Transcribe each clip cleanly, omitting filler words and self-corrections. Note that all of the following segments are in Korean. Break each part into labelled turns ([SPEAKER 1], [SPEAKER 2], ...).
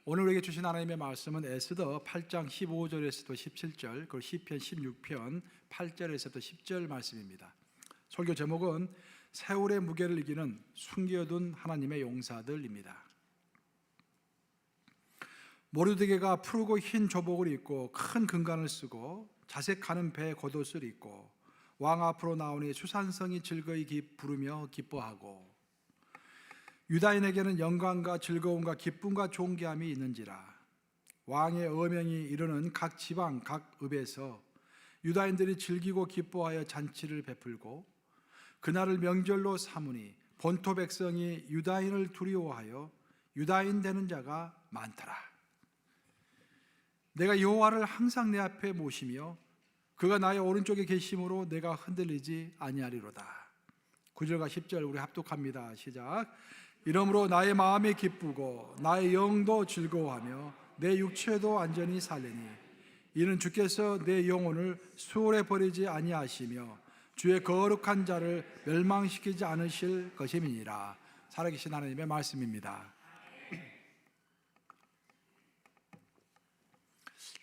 [SPEAKER 1] 오늘 우리에게 주신 하나님의 말씀은 에스더 8장 15절에서부터 17절, 그리고 시편 16편 8절에서부터 10절 말씀입니다. 설교 제목은 세월의 무게를 이기는 숨겨둔 하나님의 용사들입니다. 모르드게가 푸르고 흰 조복을 입고 큰 금관을 쓰고 자색하는 배에 겉옷을 입고 왕 앞으로 나오니 수산성이 즐거이 부르며 기뻐하고, 유다인에게는 영광과 즐거움과 기쁨과 존귀함이 있는지라. 왕의 어명이 이르는 각 지방 각 읍에서 유다인들이 즐기고 기뻐하여 잔치를 베풀고 그날을 명절로 삼으니 본토 백성이 유다인을 두려워하여 유다인 되는 자가 많더라. 내가 여호와를 항상 내 앞에 모시며 그가 나의 오른쪽에 계심으로 내가 흔들리지 아니하리로다. 9절과 10절 우리 합독합니다. 시작. 이러므로 나의 마음이 기쁘고 나의 영도 즐거워하며 내 육체도 안전히 살리니 이는 주께서 내 영혼을 수월에 버리지 아니하시며 주의 거룩한 자를 멸망시키지 않으실 것임이니라. 살아계신 하나님의 말씀입니다.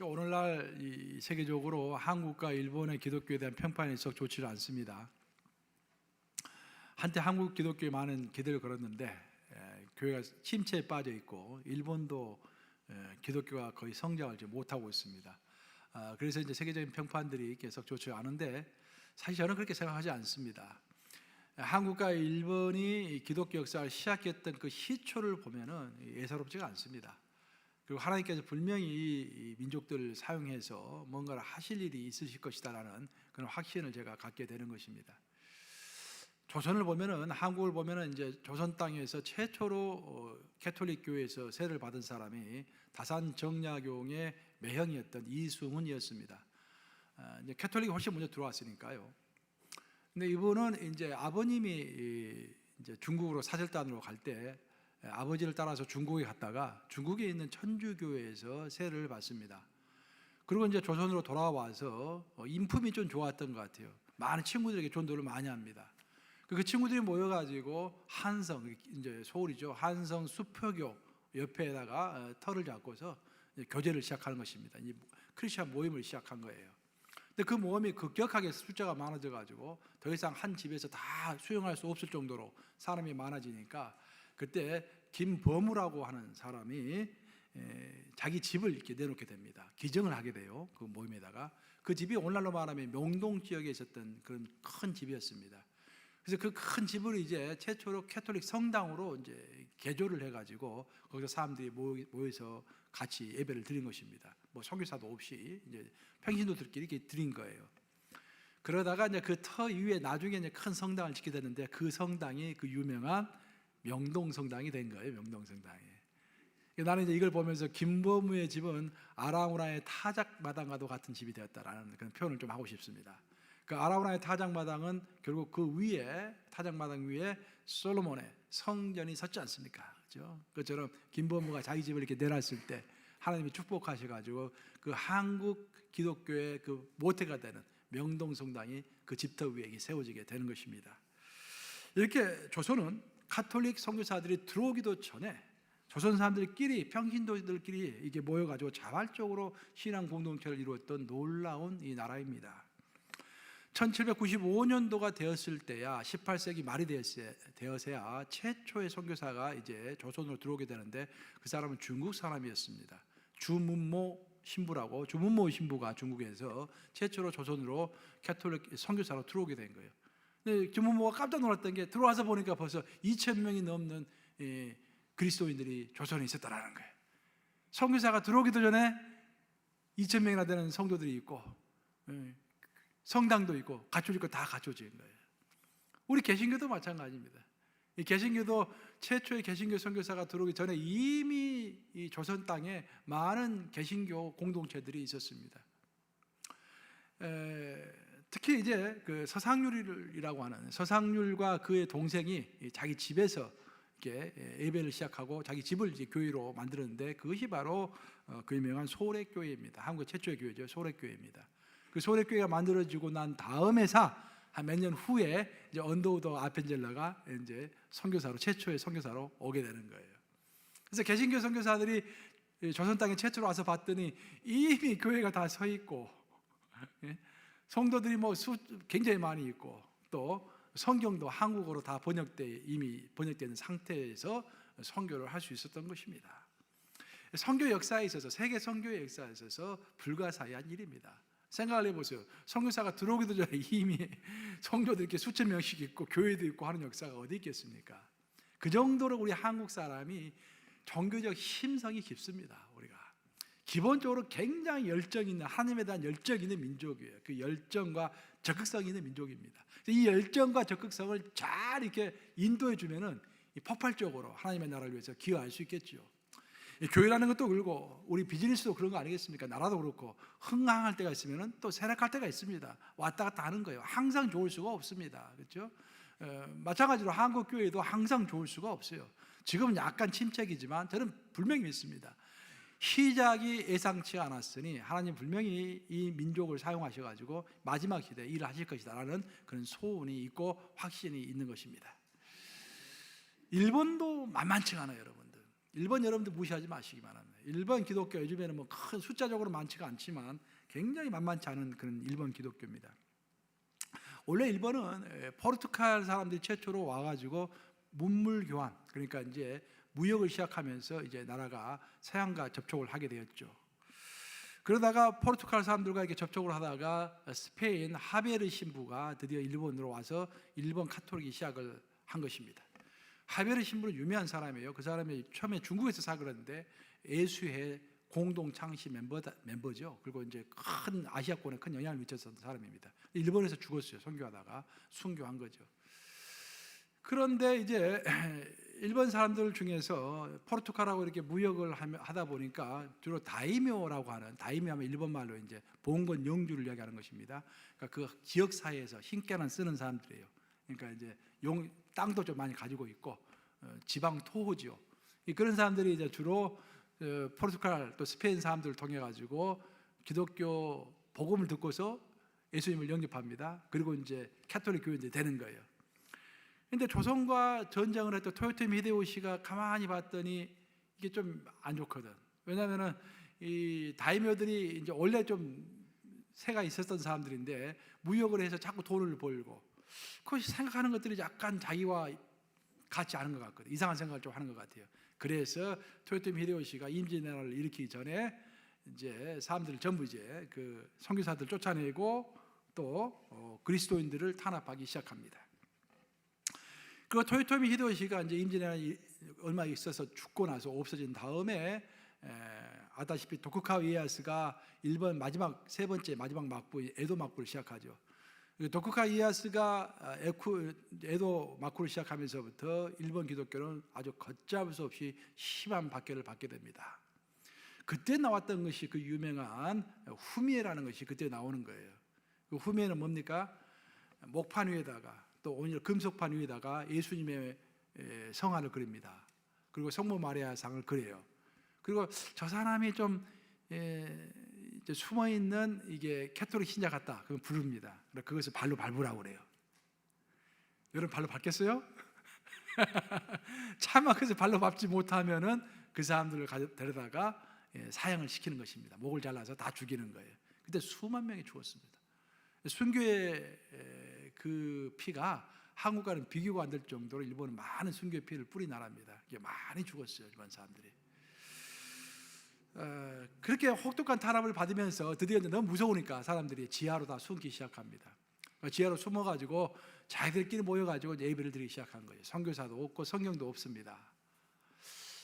[SPEAKER 1] 오늘날 세계적으로 한국과 일본의 기독교에 대한 평판이 썩 좋지 않습니다. 한때 한국 기독교에 많은 기대를 걸었는데 교회가 침체에 빠져 있고 일본도 기독교가 거의 성장을 못하고 있습니다. 그래서 이제 세계적인 평판들이 계속 좋지 않은데 사실 저는 그렇게 생각하지 않습니다. 한국과 일본이 기독교 역사를 시작했던 그 시초를 보면은 예사롭지가 않습니다. 그리고 하나님께서 분명히 이 민족들을 사용해서 뭔가를 하실 일이 있으실 것이다라는 그런 확신을 제가 갖게 되는 것입니다. 조선을 보면은, 한국을 보면은 이제 조선 땅에서 최초로 캐톨릭 교회에서 세례를 받은 사람이 다산 정약용의 매형이었던 이승훈이었습니다. 이제 캐톨릭이 훨씬 먼저 들어왔으니까요. 근데 이분은 이제 아버님이 이제 중국으로 사절단으로 갈 때 아버지를 따라서 중국에 갔다가 중국에 있는 천주교회에서 세례를 받습니다. 그리고 이제 조선으로 돌아와서 인품이 좀 좋았던 것 같아요. 많은 친구들에게 전도를 많이 합니다. 그 친구들이 모여가지고 한성, 이제 서울이죠, 한성 수표교 옆에다가 터를 잡고서 교제를 시작하는 것입니다. 크리스천 모임을 시작한 거예요. 근데 그 모임이 급격하게 숫자가 많아져가지고 더 이상 한 집에서 다 수용할 수 없을 정도로 사람이 많아지니까 그때 김범우라고 하는 사람이 자기 집을 이렇게 내놓게 됩니다. 기증을 하게 돼요. 그 모임에다가. 그 집이 오늘날로 말하면 명동 지역에 있었던 그런 큰 집이었습니다. 그래서 그 큰 집을 이제 최초로 캐톨릭 성당으로 이제 개조를 해가지고 거기서 사람들이 모여서 같이 예배를 드린 것입니다. 뭐 선교사도 없이 이제 평신도들끼리 이렇게 드린 거예요. 그러다가 이제 그 터 위에 나중에 이제 큰 성당을 짓게 됐는데 그 성당이 그 유명한 명동 성당이 된 거예요. 명동 성당이. 나는 이제 이걸 보면서 김범우의 집은 아라우나의 타작마당과도 같은 집이 되었다라는 그런 표현을 좀 하고 싶습니다. 그 아라우나의 타작마당은 결국 그 위에, 타작마당 위에 솔로몬의 성전이 섰지 않습니까? 그렇죠? 그처럼 김범우가 자기 집을 이렇게 내놨을 때 하나님이 축복하셔가지고 그 한국 기독교의 그 모태가 되는 명동 성당이 그 집터 위에 세워지게 되는 것입니다. 이렇게 조선은 가톨릭 선교사들이 들어오기도 전에 조선 사람들끼리, 평신도들끼리 이게 모여가지고 자발적으로 신앙 공동체를 이루었던 놀라운 이 나라입니다. 1795년도가 되었을 때야, 18세기 말이 되어서야 최초의 선교사가 이제 조선으로 들어오게 되는데 그 사람은 중국 사람이었습니다. 주문모 신부라고, 주문모 신부가 중국에서 최초로 조선으로 캐톨릭 선교사로 들어오게 된 거예요. 근데 주문모가 깜짝 놀랐던 게 들어와서 보니까 벌써 2,000명이 넘는 그리스도인들이 조선에 있었다라는 거예요. 선교사가 들어오기도 전에 2,000명이나 되는 성도들이 있고 성당도 있고 갖춰질 거 다 갖춰진 거예요. 우리 개신교도 마찬가지입니다. 이 개신교도 최초의 개신교 선교사가 들어오기 전에 이미 이 조선 땅에 많은 개신교 공동체들이 있었습니다. 특히 이제 그 서상률이라고 하는, 서상률과 그의 동생이 자기 집에서 이렇게 예배를 시작하고 자기 집을 이제 교회로 만들었는데 그것이 바로 그 유명한 소래교회입니다. 한국 최초의 교회죠. 소래교회입니다. 그 소래교회가 만들어지고 난 다음에서 한 몇 년 후에 이제 언더우드 아펜젤러가 이제 선교사로, 최초의 선교사로 오게 되는 거예요. 그래서 개신교 선교사들이 조선 땅에 최초로 와서 봤더니 이미 교회가 다 서 있고, 성도들이 굉장히 많이 있고, 또 성경도 한국어로 다 이미 번역되는 상태에서 선교를 할 수 있었던 것입니다. 선교 역사에 있어서, 세계 선교의 역사에 있어서 불가사의한 일입니다. 생각을 해보세요. 선교사가 들어오기도 전에 이미 성도들 이렇게 수천 명씩 있고 교회도 있고 하는 역사가 어디 있겠습니까? 그 정도로 우리 한국 사람이 종교적 심성이 깊습니다. 우리가 기본적으로 굉장히 열정 있는, 하나님에 대한 열정 있는 민족이에요. 그 열정과 적극성 있는 민족입니다. 이 열정과 적극성을 잘 이렇게 인도해 주면은 폭발적으로 하나님의 나라를 위해서 기여할 수 있겠죠. 교회라는 것도 그렇고 우리 비즈니스도 그런 거 아니겠습니까? 나라도 그렇고 흥황할 때가 있으면 또 쇠락할 때가 있습니다. 왔다 갔다 하는 거예요. 항상 좋을 수가 없습니다. 그렇죠? 마찬가지로 한국 교회도 항상 좋을 수가 없어요. 지금은 약간 침체기지만 저는 분명히 믿습니다. 시작이 예상치 않았으니 하나님 분명히 이 민족을 사용하셔가지고 마지막 시대에 일을 하실 것이다라는 그런 소원이 있고 확신이 있는 것입니다. 일본도 만만치가 않아요, 여러분들. 일본 여러분들 무시하지 마시기 바랍니다. 일본 기독교 요즘에는 큰 숫자적으로 많지가 않지만 굉장히 만만치 않은 그런 일본 기독교입니다. 원래 일본은 포르투갈 사람들이 최초로 와가지고 문물 교환, 그러니까 이제 무역을 시작하면서 이제 나라가 서양과 접촉을 하게 되었죠. 그러다가 포르투갈 사람들과 이렇게 접촉을 하다가 스페인 하베르 신부가 드디어 일본으로 와서 일본 카톨릭이 시작을 한 것입니다. 하베르 신부는 유명한 사람이에요. 그 사람이 처음에 중국에서 사그랬는데 예수회 공동 창시 멤버죠. 그리고 이제 큰 아시아권에 큰 영향을 미쳤던 사람입니다. 일본에서 죽었어요. 선교하다가 순교한 거죠. 그런데 이제 일본 사람들 중에서 포르투갈하고 이렇게 무역을 하다 보니까 주로 다이묘라고 하는, 다이묘하면 일본 말로 이제 봉건 영주를 이야기하는 것입니다. 그러니까 그 지역 사회에서 힘께난 쓰는 사람들이에요. 그러니까 이제 땅도 좀 많이 가지고 있고 지방 토호지요. 그런 사람들이 이제 주로 포르투갈 또 스페인 사람들을 통해 가지고 기독교 복음을 듣고서 예수님을 영접합니다. 그리고 이제 카톨릭 교인들이 되는 거예요. 근데 조선과 전쟁을 했던 토요토미 히데요시가 가만히 봤더니 이게 좀 안 좋거든. 왜냐하면은 이 다이묘들이 이제 원래 좀 세가 있었던 사람들인데 무역을 해서 자꾸 돈을 벌고, 그것이 생각하는 것들이 약간 자기와 같지 않은 것 같거든. 이상한 생각을 좀 하는 것 같아요. 그래서 토요토미 히데요시가 임진왜란을 일으키기 전에 이제 사람들을 전부 이제 그 선교사들 쫓아내고 또 그리스도인들을 탄압하기 시작합니다. 그 토요토미 히데요시가 이제 임진왜란이 얼마 있어서 죽고 나서 없어진 다음에 아다시피 도쿠가와 이에야스가 일본 마지막 세 번째 마지막 막부 에도 막부를 시작하죠. 도쿠가와 이에야스가 에도 막부를 시작하면서부터 일본 기독교는 아주 걷잡을 수 없이 심한 박해를 받게 됩니다. 그때 나왔던 것이 그 유명한 후미에라는 것이 그때 나오는 거예요. 그 후미에는 뭡니까? 목판 위에다가 또 오히려 금속판 위에다가 예수님의 성화를 그립니다. 그리고 성모 마리아상을 그려요. 그리고 저 사람이 좀 숨어 있는 이게 캐톨릭 신자 같다. 그럼 부릅니다. 그것을 발로 밟으라고 그래요. 여러분 발로 밟겠어요? 차마 그래서 발로 밟지 못하면은 그 사람들을 데려다가 사형을 시키는 것입니다. 목을 잘라서 다 죽이는 거예요. 그때 수만 명이 죽었습니다. 순교의 그 피가 한국과는 비교가 안 될 정도로 일본은 많은 순교의 피를 뿌린 나라입니다. 이게 많이 죽었어요, 일본 사람들이. 그렇게 혹독한 탄압을 받으면서 드디어 이제 너무 무서우니까 사람들이 지하로 다 숨기 시작합니다. 지하로 숨어가지고 자기들끼리 모여가지고 예배를 드리기 시작한 거예요. 선교사도 없고 성경도 없습니다.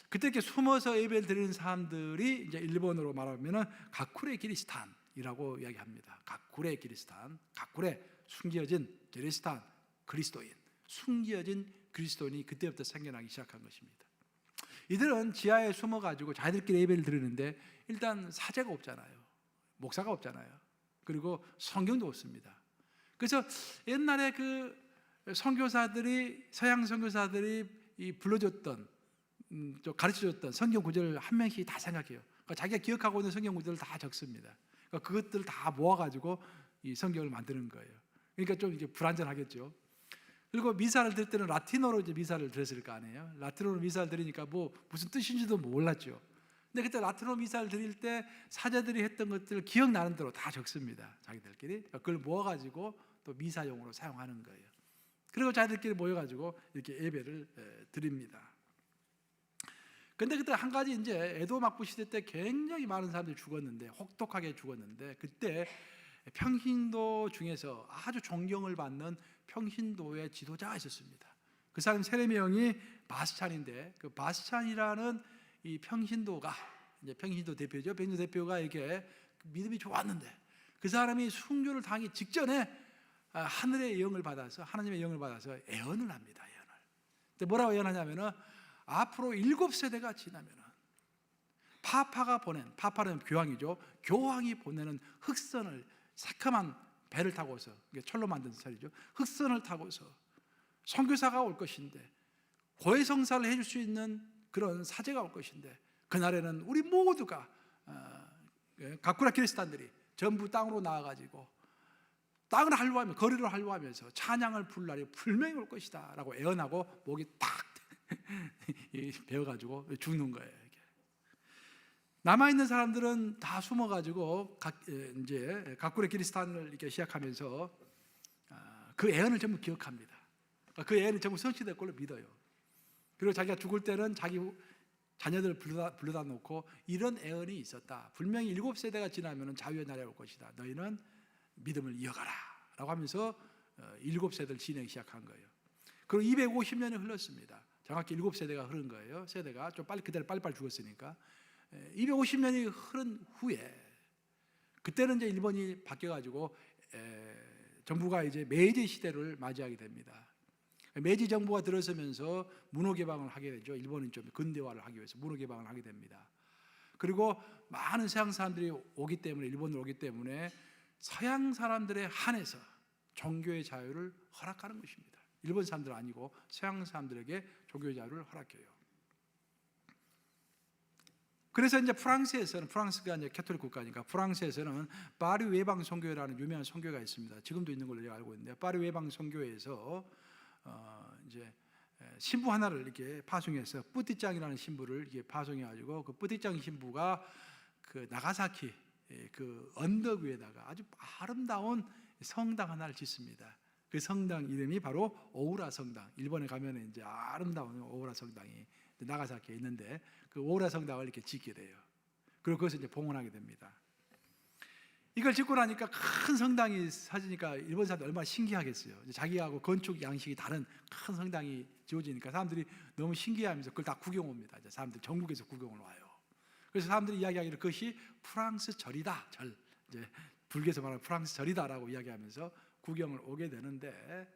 [SPEAKER 1] 그때 이렇게 숨어서 예배를 드리는 사람들이 이제 일본어로 말하면은 가쿠레 기리스탄이라고 이야기합니다. 가쿠레 기리스탄, 가쿠레 숨겨진 기리스탄, 그리스도인, 숨겨진 그리스도인이 그때부터 생겨나기 시작한 것입니다. 이들은 지하에 숨어가지고 자기들끼리 예배를 드리는데 일단 사제가 없잖아요. 목사가 없잖아요. 그리고 성경도 없습니다. 그래서 옛날에 그 선교사들이, 서양 선교사들이 불러줬던 가르쳐줬던 성경 구절을 한 명씩 다 생각해요. 그러니까 자기가 기억하고 있는 성경 구절을 다 적습니다. 그러니까 그것들을 다 모아가지고 이 성경을 만드는 거예요. 그러니까 좀 이제 불안전하겠죠. 그리고 미사를 들 때는 라틴어로 이제 미사를 들었을 거 아니에요. 라틴어로 미사를 들으니까 뭐 무슨 뜻인지도 몰랐죠. 근데 그때 라트로 미사를 드릴 때 사제들이 했던 것들 기억나는 대로 다 적습니다. 자기들끼리 그걸 모아가지고 또 미사용으로 사용하는 거예요. 그리고 자기들끼리 모여가지고 이렇게 예배를 드립니다. 근데 그때 한 가지 이제 에도 막부 시대 때 굉장히 많은 사람들이 죽었는데, 혹독하게 죽었는데, 그때 평신도 중에서 아주 존경을 받는 평신도의 지도자가 있었습니다. 그 사람 세례명이 바스찬인데, 그 바스찬이라는 이 평신도가 이제 평신도 대표죠. 평신도 대표가 이렇게 믿음이 좋았는데, 그 사람이 순교를 당하기 직전에 하늘의 영을 받아서, 하나님의 영을 받아서 예언을 합니다. 예언을. 근데 뭐라고 예언하냐면은 앞으로 7세대가 지나면은 파파가 보낸, 파파는 교황이죠. 교황이 보내는 흑선을, 새카만 배를 타고서, 이게 철로 만든 살이죠. 흑선을 타고서 선교사가 올 것인데, 고해성사를 해줄 수 있는 그런 사제가 올 것인데, 그날에는 우리 모두가 가쿠라 키리스탄들이 전부 땅으로 나와가지고 땅을 할루하며, 거리를 할루하면서 찬양을 부를 날이 분명히 올 것이다 라고 예언하고 목이 딱 베어가지고 죽는 거예요. 남아있는 사람들은 다 숨어가지고 이제 가쿠레 키리스탄을 이렇게 시작하면서 그 예언을 전부 기억합니다. 그 예언이 전부 성취될 걸로 믿어요. 그리고 자기가 죽을 때는 자기 자녀들을 불러다 놓고 이런 예언이 있었다. 분명히 7세대가 지나면 자유의 날이 올 것이다. 너희는 믿음을 이어가라 라고 하면서 7세대를 진행하기 시작한 거예요. 그리고 250년이 흘렀습니다. 정확히 7세대가 흐른 거예요. 세대가 좀 빨리, 그때는 빨리빨리 죽었으니까. 250년이 흐른 후에, 그때는 이제 일본이 바뀌어가지고 정부가 이제 메이지 시대를 맞이하게 됩니다. 메이지 정부가 들어서면서 문호 개방을 하게 되죠. 일본은 좀 근대화를 하기 위해서 문호 개방을 하게 됩니다. 그리고 많은 서양 사람들이 오기 때문에, 일본으로 오기 때문에 서양 사람들에 한해서 종교의 자유를 허락하는 것입니다. 일본 사람들 아니고 서양 사람들에게 종교의 자유를 허락해요. 그래서 이제 프랑스에서는, 프랑스가 이제 캐톨릭 국가니까 프랑스에서는 파리 외방 선교회라는 유명한 선교회가 있습니다. 지금도 있는 걸로 제가 알고 있는데, 파리 외방 선교회에서 이제 신부 하나를 이렇게 파송해서 뿌띠짱이라는 신부를 이렇게 파송해가지고, 그 뿌띠짱 신부가 그 나가사키 그 언덕 위에다가 아주 아름다운 성당 하나를 짓습니다. 그 성당 이름이 바로 오우라 성당. 일본에 가면 이제 아름다운 오우라 성당이 나가사키에 있는데, 그 오우라 성당을 이렇게 짓게 돼요. 그리고 그것을 이제 봉헌하게 됩니다. 이걸 짓고 나니까 큰 성당이 사지니까 일본 사람들 얼마나 신기하겠어요. 자기하고 건축 양식이 다른 큰 성당이 지어지니까 사람들이 너무 신기해하면서 그걸 다 구경 옵니다. 이제 사람들 전국에서 구경을 와요. 그래서 사람들이 이야기하기를 그것이 프랑스 절이다, 절, 이제 불교에서 말하는 프랑스 절이다라고 이야기하면서 구경을 오게 되는데,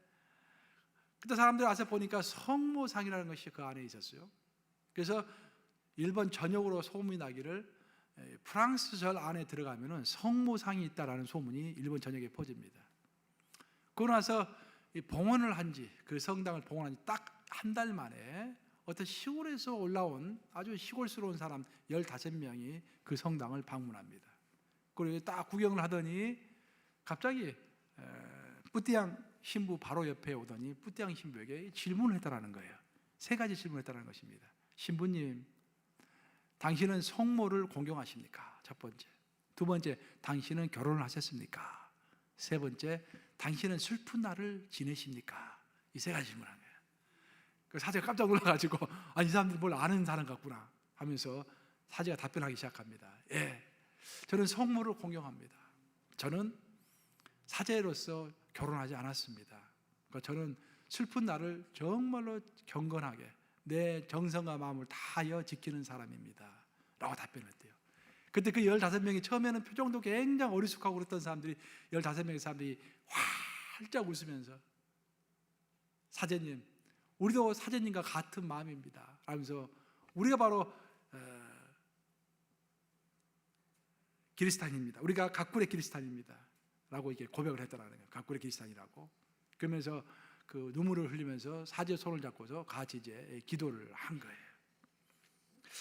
[SPEAKER 1] 그때 사람들이 와서 보니까 성모상이라는 것이 그 안에 있었어요. 그래서 일본 전역으로 소문이 나기를 프랑스 절 안에 들어가면은 성모상이 있다라는 소문이 일본 전역에 퍼집니다. 그러고 나서 봉헌을 한지, 그 성당을 봉헌한 지 딱 한 달 만에 어떤 시골에서 올라온 아주 시골스러운 사람 15명이 그 성당을 방문합니다. 그리고 딱 구경을 하더니 갑자기 뿌띠양 신부 바로 옆에 오더니 뿌띠양 신부에게 질문을 했다라는 거예요. 3가지 질문을 했다는 것입니다. 신부님, 당신은 성모를 공경하십니까? 첫 번째. 두 번째, 당신은 결혼을 하셨습니까? 세 번째, 당신은 슬픈 날을 지내십니까? 이 3가지 질문을 한 거예요. 그 사제가 깜짝 놀라가지고 이 사람들이 뭘 아는 사람 같구나 하면서 사제가 답변하기 시작합니다. 예, 저는 성모를 공경합니다. 저는 사제로서 결혼하지 않았습니다. 그러니까 저는 슬픈 날을 정말로 경건하게 내 정성과 마음을 다하여 지키는 사람입니다 라고 답변했대요. 그때 그 15명이 처음에는 표정도 굉장히 어리숙하고 그랬던 사람들이 15명의 사람들이 활짝 웃으면서 사제님, 우리도 사제님과 같은 마음입니다 하면서 우리가 바로 기리스탄입니다. 우리가 가쿠레 기리스탄입니다 라고 이렇게 고백을 했다는 거예요. 가쿠레 기리스탄이라고. 그러면서 그 눈물을 흘리면서 사제 손을 잡고서 같이 이제 기도를 한 거예요.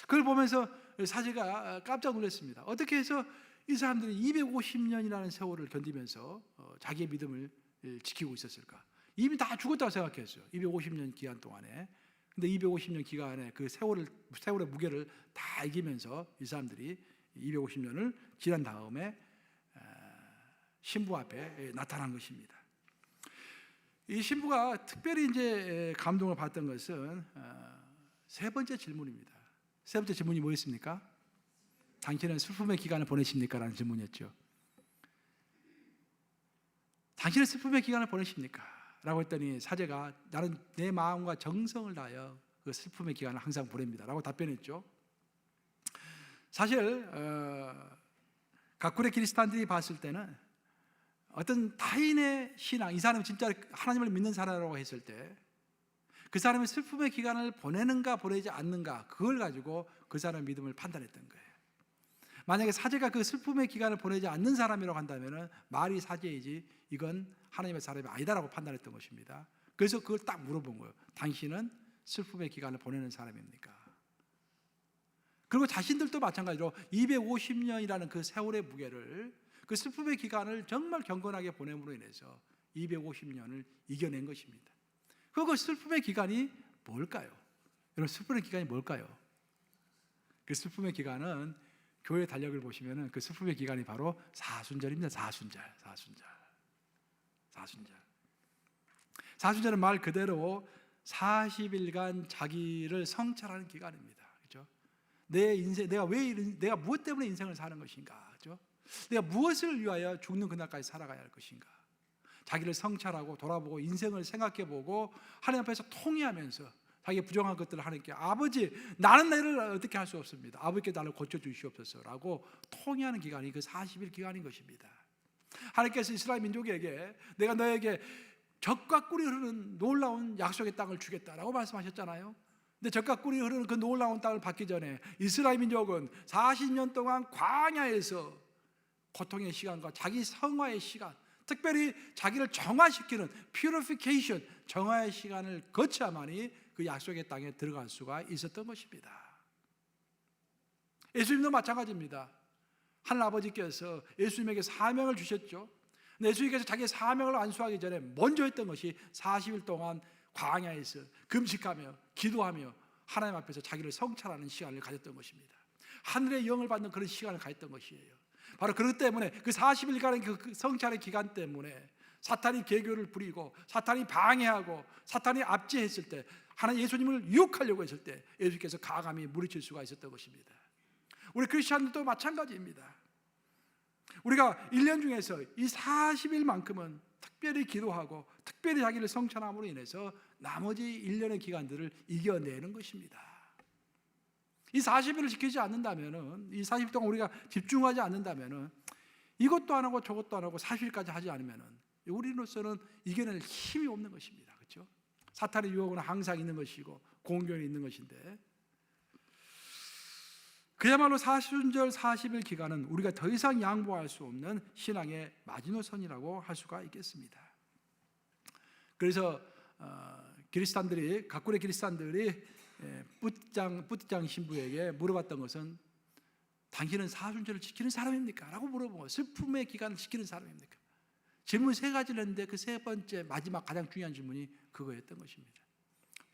[SPEAKER 1] 그걸 보면서 사제가 깜짝 놀랐습니다. 어떻게 해서 이 사람들이 250년이라는 세월을 견디면서 자기의 믿음을 지키고 있었을까? 이미 다 죽었다고 생각했어요. 250년 기간 동안에. 근데 250년 기간에 그 세월의 무게를 다 이기면서 이 사람들이 250년을 지난 다음에 신부 앞에 나타난 것입니다. 이 신부가 특별히 이제 감동을 받던 것은 세 번째 질문입니다. 세 번째 질문이 뭐였습니까? 당신은 슬픔의 기간을 보내십니까? 라는 질문이었죠. 당신은 슬픔의 기간을 보내십니까? 라고 했더니 사제가 나는 내 마음과 정성을 다하여 그 슬픔의 기간을 항상 보냅니다 라고 답변했죠. 사실 가꾸레 그리스도인들이 봤을 때는 어떤 타인의 신앙, 이 사람이 진짜 하나님을 믿는 사람이라고 했을 때 그 사람이 슬픔의 기간을 보내는가 보내지 않는가, 그걸 가지고 그 사람의 믿음을 판단했던 거예요. 만약에 사제가 그 슬픔의 기간을 보내지 않는 사람이라고 한다면 말이 사제이지 이건 하나님의 사람이 아니다라고 판단했던 것입니다. 그래서 그걸 딱 물어본 거예요. 당신은 슬픔의 기간을 보내는 사람입니까? 그리고 자신들도 마찬가지로 250년이라는 그 세월의 무게를, 그 슬픔의 기간을 정말 경건하게 보냄으로 인해서 250년을 이겨낸 것입니다. 그 슬픔의 기간이 뭘까요? 여러분, 슬픔의 기간이 뭘까요? 그 슬픔의 기간은 교회 달력을 보시면 그 슬픔의 기간이 바로 사순절입니다. 사순절은 말 그대로 40일간 자기를 성찰하는 기간입니다. 그렇죠? 내 인생, 내가 무엇 때문에 인생을 사는 것인가? 그렇죠? 내가 무엇을 위하여 죽는 그날까지 살아가야 할 것인가? 자기를 성찰하고 돌아보고 인생을 생각해보고 하나님 앞에서 통회하면서 자기의 부정한 것들을 하나님께, 아버지 나는 너를 어떻게 할 수 없습니다. 아버지께 나를 고쳐주시옵소서라고 통회하는 기간이 그 40일 기간인 것입니다. 하나님께서 이스라엘 민족에게 내가 너에게 젖과 꿀이 흐르는 놀라운 약속의 땅을 주겠다라고 말씀하셨잖아요. 근데 젖과 꿀이 흐르는 그 놀라운 땅을 받기 전에 이스라엘 민족은 40년 동안 광야에서 고통의 시간과 자기 성화의 시간, 특별히 자기를 정화시키는 purification, 정화의 시간을 거쳐야만이 그 약속의 땅에 들어갈 수가 있었던 것입니다. 예수님도 마찬가지입니다. 하늘 아버지께서 예수님에게 사명을 주셨죠. 예수님께서 자기의 사명을 완수하기 전에 먼저 했던 것이 40일 동안 광야에서 금식하며 기도하며 하나님 앞에서 자기를 성찰하는 시간을 가졌던 것입니다. 하늘의 영을 받는 그런 시간을 가졌던 것이에요. 바로 그렇기 때문에 그 40일간의 그 성찰의 기간 때문에 사탄이 계교를 부리고 사탄이 방해하고 사탄이 압제했을 때, 하나님 예수님을 유혹하려고 했을 때 예수께서 가감히 물리칠 수가 있었던 것입니다. 우리 크리스천들도 마찬가지입니다. 우리가 1년 중에서 이 40일만큼은 특별히 기도하고 특별히 자기를 성찰함으로 인해서 나머지 1년의 기간들을 이겨내는 것입니다. 이 40일을 지키지 않는다면은, 이 40일 동안 우리가 집중하지 않는다면은, 이것도 안 하고 저것도 안 하고 40일까지 하지 않으면은 우리로서는 이겨낼 힘이 없는 것입니다. 그렇죠? 사탄의 유혹은 항상 있는 것이고 공경이 있는 것인데, 그야말로 사순절 40일 기간은 우리가 더 이상 양보할 수 없는 신앙의 마지노선이라고 할 수가 있겠습니다. 그래서 그리스도인들이, 가꾸레 그리스도인들이 뿌띠장 신부에게 물어봤던 것은 당신은 사순절을 지키는 사람입니까? 라고 물어본 거예요. 슬픔의 기간을 지키는 사람입니까? 질문 세 가지를 했는데 그 세 번째 마지막 가장 중요한 질문이 그거였던 것입니다.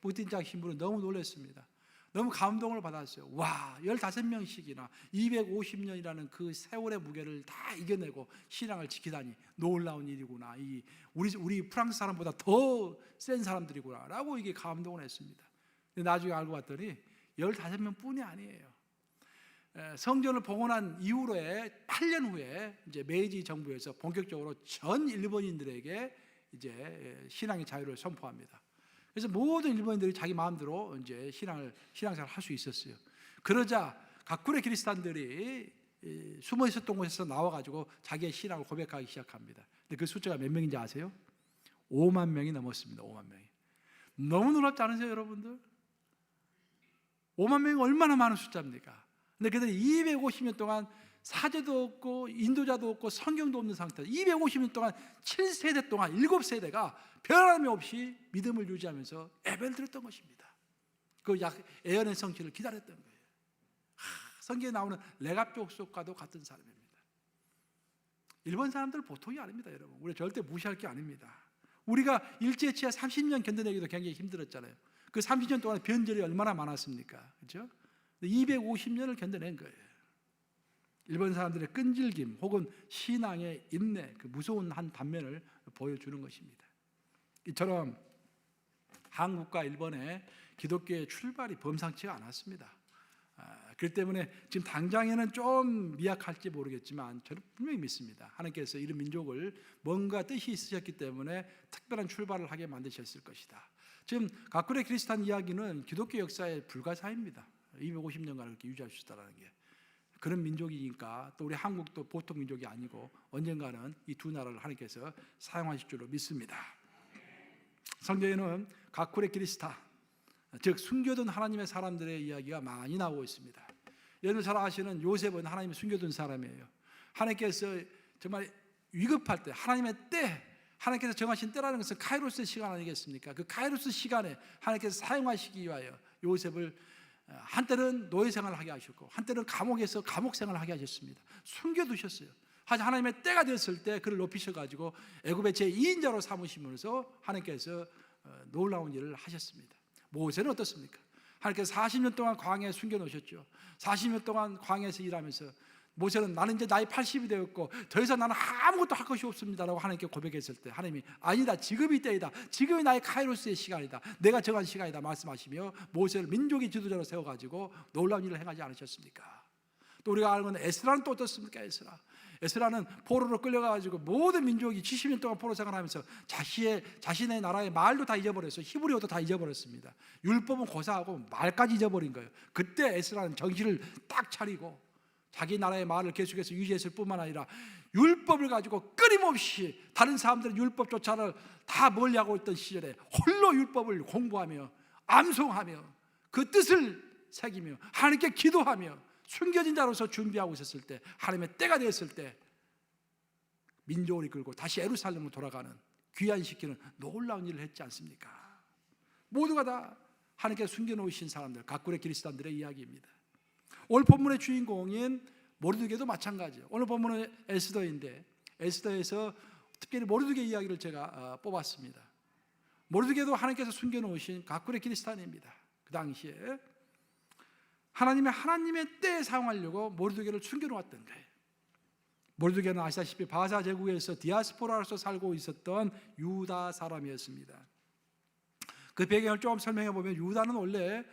[SPEAKER 1] 뿌띠장 신부는 너무 놀랐습니다. 너무 감동을 받았어요. 와, 15명씩이나 250년이라는 그 세월의 무게를 다 이겨내고 신앙을 지키다니 놀라운 일이구나. 우리 프랑스 사람보다 더 센 사람들이구나 라고 이게 감동을 했습니다. 근데 나중에 알고 봤더니 15명 뿐이 아니에요. 성전을 복원한 이후로의 8년 후에 이제 메이지 정부에서 본격적으로 전 일본인들에게 이제 신앙의 자유를 선포합니다. 그래서 모든 일본인들이 자기 마음대로 이제 신앙생활을 할 수 있었어요. 그러자 가꾸레 그리스도인들이 숨어 있었던 곳에서 나와가지고 자기의 신앙을 고백하기 시작합니다. 근데 그 숫자가 몇 명인지 아세요? 5만 명이 넘었습니다. 5만 명이. 너무 놀랍지 않으세요, 여러분들? 5만 명이 얼마나 많은 숫자입니까? 근데 그들이 250년 동안 사제도 없고 인도자도 없고 성경도 없는 상태에서 250년 동안 7세대 동안 7세대가 변함이 없이 믿음을 유지하면서 예배를 드렸던 것입니다. 그 예언의 성취를 기다렸던 거예요. 성경에 나오는 레갑 족속과도 같은 사람입니다. 일본 사람들 보통이 아닙니다, 여러분. 우리 절대 무시할 게 아닙니다. 우리가 일제치하 30년 견뎌내기도 굉장히 힘들었잖아요. 그 30년 동안 변절이 얼마나 많았습니까? 그렇죠? 250년을 견뎌낸 거예요. 일본 사람들의 끈질김 혹은 신앙의 인내, 그 무서운 한 단면을 보여주는 것입니다. 이처럼 한국과 일본의 기독교의 출발이 범상치가 않았습니다. 그렇기 때문에 지금 당장에는 좀 미약할지 모르겠지만 저는 분명히 믿습니다. 하나님께서 이런 민족을 뭔가 뜻이 있으셨기 때문에 특별한 출발을 하게 만드셨을 것이다. 지금 가쿠레 키리스탄 이야기는 기독교 역사의 불가사입니다. 250년간 그렇게 유지할 수 있다는 게. 그런 민족이니까 또 우리 한국도 보통 민족이 아니고 언젠가는 이 두 나라를 하나님께서 사용하실 줄로 믿습니다. 성경에는 가쿠레 키리스타, 즉 숨겨둔 하나님의 사람들의 이야기가 많이 나오고 있습니다. 여러분 잘 아시는 요셉은 하나님이 숨겨둔 사람이에요. 하나님께서 정말 위급할 때, 하나님의 때, 하나님께서 정하신 때라는 것은 카이로스의 시간 아니겠습니까? 그 카이로스 시간에 하나님께서 사용하시기 위하여 요셉을 한때는 노예 생활을 하게 하셨고 한때는 감옥에서 감옥 생활을 하게 하셨습니다. 숨겨두셨어요. 하지만 하나님의 때가 됐을 때 그를 높이셔가지고 애굽의 제2인자로 삼으시면서 하나님께서 놀라운 일을 하셨습니다. 모세는 어떻습니까? 하나님께서 40년 동안 광야에 숨겨놓으셨죠. 40년 동안 광야에서 일하면서 모세는 나는 이제 나이 80이 되었고 더 이상 나는 아무것도 할 것이 없습니다라고 하나님께 고백했을 때 하나님이 아니다, 지금이 때이다, 지금이 나의 카이로스의 시간이다, 내가 정한 시간이다 말씀하시며 모세를 민족의 지도자로 세워가지고 놀라운 일을 행하지 않으셨습니까? 또 우리가 아는 건 에스라는 또 어떻습니까? 에스라는 포로로 끌려가가지고 모든 민족이 70년 동안 포로 생활하면서 자신의 나라의 말도 다 잊어버렸어요. 히브리어도 다 잊어버렸습니다. 율법은 고사하고 말까지 잊어버린 거예요. 그때 에스라는 정신을 딱 차리고 자기 나라의 말을 계속해서 유지했을 뿐만 아니라 율법을 가지고 끊임없이 다른 사람들은 율법조차를 다 멀리하고 있던 시절에 홀로 율법을 공부하며 암송하며 그 뜻을 새기며 하나님께 기도하며 숨겨진 자로서 준비하고 있었을 때 하나님의 때가 되었을 때 민족을 이끌고 다시 예루살렘으로 돌아가는 귀환시키는 놀라운 일을 했지 않습니까? 모두가 다 하나님께 숨겨놓으신 사람들, 가쿠레 키리스탄들의 이야기입니다. 오늘 본문의 주인공인 모르드게도 마찬가지예요. 오늘 본문은 에스더인데 에스더에서 특별히 모르드게 이야기를 제가 뽑았습니다. 모르드게도 하나님께서 숨겨놓으신 가쿠레 키리스탄입니다. 그 당시에 하나님의 때에 사용하려고 모르드게를 숨겨놓았던 거예요. 모르드게는 아시다시피 바사 제국에서 디아스포라로서 살고 있었던 유다 사람이었습니다. 그 배경을 조금 설명해 보면 유다는 원래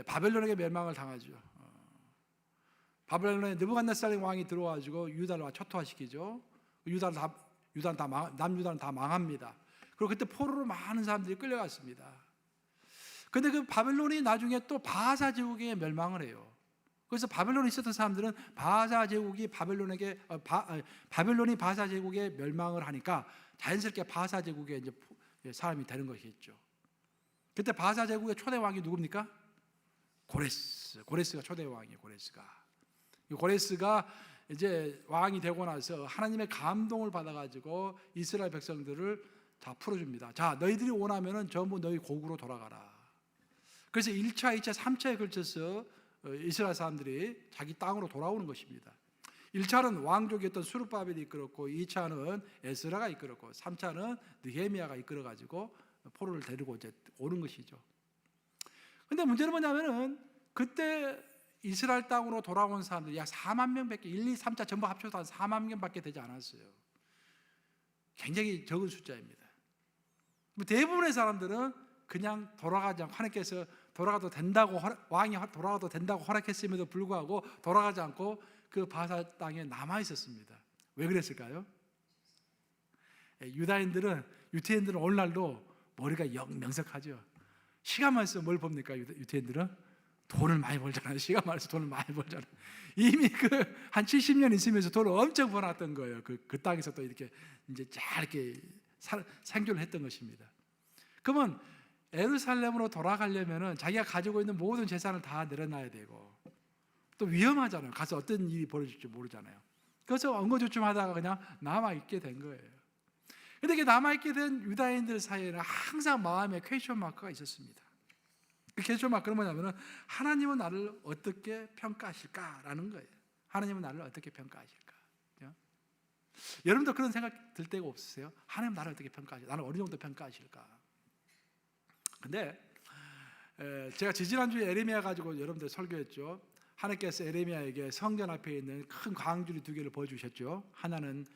[SPEAKER 1] 바벨론에게 멸망을 당하죠. 바벨론에 느부갓네살 왕이 들어와가지고 유다를 초토화시키죠. 남유다는 다 망합니다. 그리고 그때 포로로 많은 사람들이 끌려갔습니다. 그런데 그 바벨론이 나중에 또 바사 제국에 멸망을 해요. 그래서 바벨론에 있었던 사람들은 바사 제국이 바벨론이 바사 제국에 멸망을 하니까 자연스럽게 바사 제국의 이제 사람이 되는 것이겠죠. 그때 바사 제국의 초대 왕이 누굽니까? 고레스가 초대 왕이에요. 고레스가 이제 왕이 되고 나서 하나님의 감동을 받아가지고 이스라엘 백성들을 다 풀어줍니다. 자, 너희들이 원하면은 전부 너희 고국으로 돌아가라. 그래서 1차, 2차, 3차에 걸쳐서 이스라엘 사람들이 자기 땅으로 돌아오는 것입니다. 1차는 왕족이었던 수르바벨이 이끌었고 2차는 에스라가 이끌었고 3차는 느헤미야가 이끌어가지고 포로를 데리고 이제 오는 것이죠. 그런데 문제는 뭐냐면은 그때 이스라엘 땅으로 돌아온 사람들이 약 4만 명밖에 1, 2, 3차 전부 합쳐서 한 4만 명밖에 되지 않았어요. 굉장히 적은 숫자입니다. 대부분의 사람들은 그냥 돌아가지 않고 하나님께서 돌아가도 된다고 왕이 돌아가도 된다고 허락했음에도 불구하고 돌아가지 않고 그 바사 땅에 남아 있었습니다. 왜 그랬을까요? 유태인들은 오늘날도 머리가 명석하죠. 시간만 있으면 뭘 봅니까? 유태인들은 돈을 많이 벌잖아요. 시간만 있으면 돈을 많이 벌잖아요. 이미 한 70년 있으면서 돈을 엄청 벌었던 거예요. 그 땅에서 또 이렇게 이제 잘 이렇게 생존을 했던 것입니다. 그러면 예루살렘으로 돌아가려면은 자기가 가지고 있는 모든 재산을 다 내려놔야 되고 또 위험하잖아요. 가서 어떤 일이 벌어질지 모르잖아요. 그래서 엉거주춤하다가 그냥 남아있게 된 거예요. 그런데 이게 남아있게 된 유다인들 사이에는 항상 마음에 퀘스천 마크가 있었습니다. 그 퀘스천 마크는 뭐냐면은 하나님은 나를 어떻게 평가하실까라는 거예요. 하나님은 나를 어떻게 평가하실까? 여러분도 그런 생각 들 때가 없으세요? 하나님 나를 어떻게 평가하실까? 나를 어느 정도 평가하실까? 근데 제가 지지난주에 에레미야 가지고 여러분들 설교했죠. 하나님께서 에레미야에게 성전 앞에 있는 큰 광주리 2개를 보여주셨죠. 하나는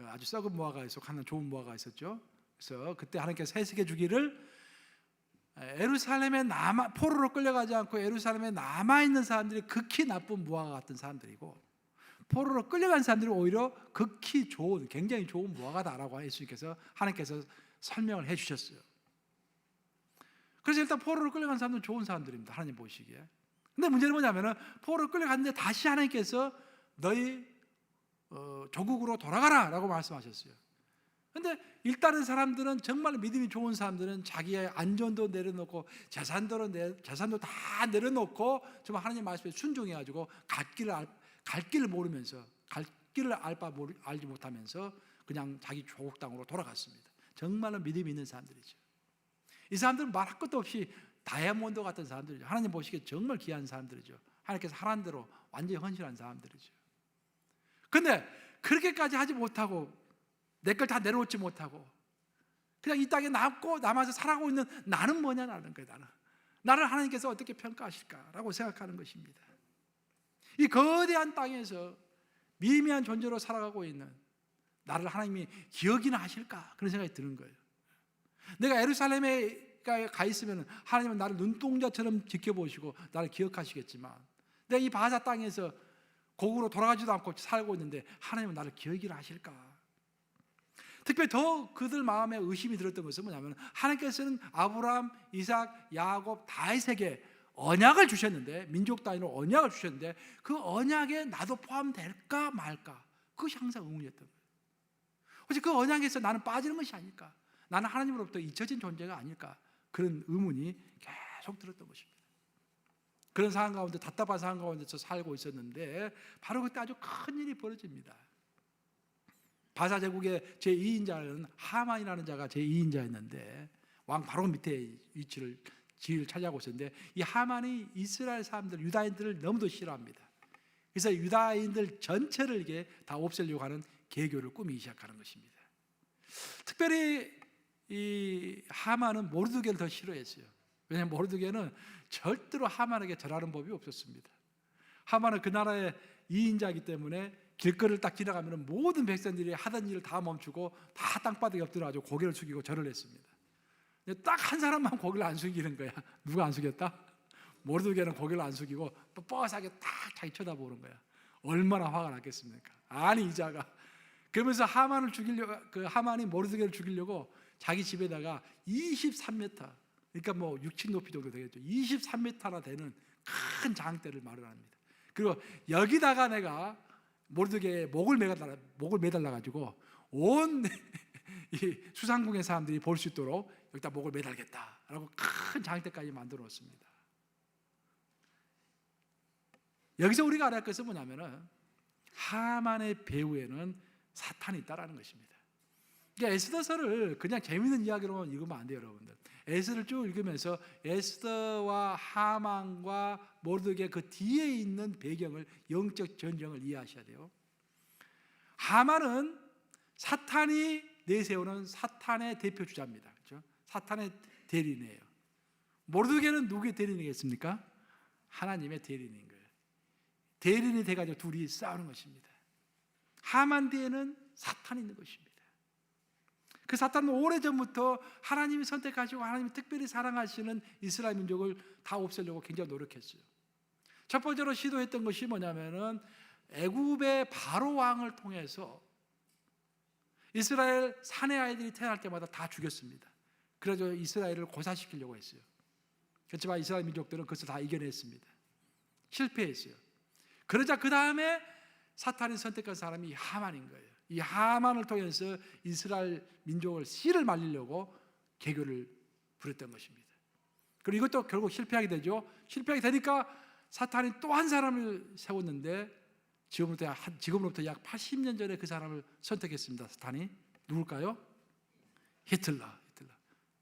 [SPEAKER 1] 아주 썩은 무화과가 있었고 하나는 좋은 무화과가 있었죠. 그래서 그때 하나님께서 해석해 주기를 예루살렘에 포로로 끌려가지 않고 예루살렘에 남아있는 사람들이 극히 나쁜 무화과 같은 사람들이고, 포로로 끌려간 사람들이 오히려 극히 좋은, 굉장히 좋은 무화과다라고 예수님께서 하나님께서 설명을 해주셨어요. 그래서 일단 포로로 끌려간 사람들은 좋은 사람들입니다, 하나님 보시기에. 근데 문제는 뭐냐면은 포로로 끌려갔는데 다시 하나님께서 너희 조국으로 돌아가라 라고 말씀하셨어요. 근데 일단은 사람들은, 정말 믿음이 좋은 사람들은 자기의 안전도 내려놓고 재산도 다 내려놓고 정말 하나님 말씀에 순종해가지고 갈 길을 모르면서, 갈 길을 알지 못하면서 그냥 자기 조국 땅으로 돌아갔습니다. 정말로 믿음이 있는 사람들이죠. 이 사람들은 말할 것도 없이 다이아몬드 같은 사람들이죠. 하나님 보시기에 정말 귀한 사람들이죠. 하나님께서 하라는 대로 완전히 헌신한 사람들이죠. 근데 그렇게까지 하지 못하고 내 걸 다 내려놓지 못하고 그냥 이 땅에 남아서 살아가고 있는 나는 뭐냐라는 거예요. 나를 하나님께서 어떻게 평가하실까라고 생각하는 것입니다. 이 거대한 땅에서 미미한 존재로 살아가고 있는 나를 하나님이 기억이나 하실까, 그런 생각이 드는 거예요. 내가 예루살렘에 가 있으면 하나님은 나를 눈동자처럼 지켜보시고 나를 기억하시겠지만, 내가 이 바사 땅에서 고국으로 돌아가지도 않고 살고 있는데 하나님은 나를 기억이나 하실까. 특별히 더 그들 마음에 의심이 들었던 것은 뭐냐면, 하나님께서는 아브라함, 이삭, 야곱, 다윗에게 언약을 주셨는데, 민족 단위로 언약을 주셨는데 그 언약에 나도 포함될까 말까, 그것이 항상 의문이었던 거예요. 혹시 그 언약에서 나는 빠지는 것이 아닐까, 나는 하나님으로부터 잊혀진 존재가 아닐까, 그런 의문이 계속 들었던 것입니다. 그런 상황 가운데, 답답한 상황 가운데서 살고 있었는데 바로 그때 아주 큰 일이 벌어집니다. 바사 제국의 제2인자는 하만이라는 자가 제2인자였는데 왕 바로 밑에 지위를 차지하고 있었는데, 이 하만이 이스라엘 사람들, 유다인들을 너무도 싫어합니다. 그래서 유다인들 전체를 이게 다 없애려고 하는 계교를 꾸미기 시작하는 것입니다. 특별히 이 하만은 모르드게를 더 싫어했어요. 왜냐하면 모르드게는 절대로 하만에게 절하는 법이 없었습니다. 하만은 그 나라의 2인자이기 때문에 길거리를 딱 지나가면 모든 백성들이 하던 일을 다 멈추고 다 땅바닥에 엎드려가지고 고개를 숙이고 절을 했습니다. 딱 한 사람만 고개를 안 숙이는 거야. 누가 안 숙였다? 모르드게는 고개를 안 숙이고 뻣뻣하게 딱 자기 쳐다보는 거야. 얼마나 화가 났겠습니까? 아니 이 자가. 그러면서 하만이 모르드게를 죽이려고 자기 집에다가 23m, 그러니까 뭐 6층 높이 정도 되겠죠. 23m나 되는 큰 장대를 마련합니다. 그리고 여기다가 내가 모르드게의 목을 매달라 가지고 온 이 수상궁의 사람들이 볼 수 있도록 여기다 목을 매달겠다라고 큰 장대까지 만들어 놓습니다. 여기서 우리가 알아야 할 것은 뭐냐면은, 하만의 배후에는 사탄이 있다라는 것입니다. 그러니까 에스더서를 그냥 재미있는 이야기로 읽으면 안 돼요, 여러분들. 에스더를 쭉 읽으면서 에스더와 하만과 모르드게 그 뒤에 있는 배경을, 영적 전쟁을 이해하셔야 돼요. 하만은 사탄이 내세우는 사탄의 대표 주자입니다. 그렇죠? 사탄의 대리인이에요. 모르드게는 누구의 대리인이겠습니까? 하나님의 대리인인 거예요. 대리인이 돼가지고 둘이 싸우는 것입니다. 하만 뒤에는 사탄이 있는 것입니다. 그 사탄은 오래전부터 하나님이 선택하시고 하나님이 특별히 사랑하시는 이스라엘 민족을 다 없애려고 굉장히 노력했어요. 첫 번째로 시도했던 것이 뭐냐면은, 애굽의 바로 왕을 통해서 이스라엘 사내 아이들이 태어날 때마다 다 죽였습니다. 그래서 이스라엘을 고사시키려고 했어요. 그렇지만 이스라엘 민족들은 그것을 다 이겨냈습니다. 실패했어요. 그러자 그 다음에 사탄이 선택한 사람이 하만인 거예요. 이 하만을 통해서 이스라엘 민족을 씨를 말리려고 계교를 부렸던 것입니다. 그리고 이것도 결국 실패하게 되죠. 실패하게 되니까 사탄이 또 한 사람을 세웠는데, 지금으로부터 약 80년 전에 그 사람을 선택했습니다. 사탄이 누굴까요? 히틀러.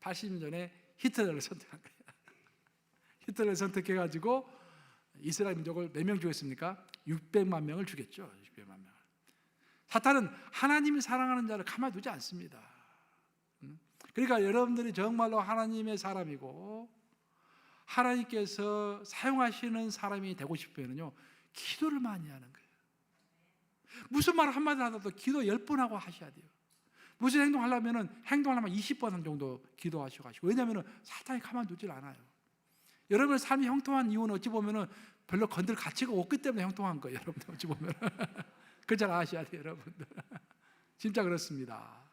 [SPEAKER 1] 80년 전에 히틀러를 선택한 거예요. 히틀러를 선택해가지고 이스라엘 민족을 몇 명 죽였습니까? 600만 명을 죽였죠. 600만 명. 사탄은 하나님이 사랑하는 자를 가만히 두지 않습니다. 그러니까 여러분들이 정말로 하나님의 사람이고 하나님께서 사용하시는 사람이 되고 싶으면요, 기도를 많이 하는 거예요. 무슨 말 한마디 하더라도 기도 10번 하고 하셔야 돼요. 무슨 행동하려면 20번 정도 기도하셔가지고. 왜냐하면 사탄이 가만두질 않아요. 여러분의 삶이 형통한 이유는 어찌 보면 별로 건들 가치가 없기 때문에 형통한 거예요. 여러분들 어찌 보면 그걸 잘 아셔야 돼요, 여러분들. 진짜 그렇습니다.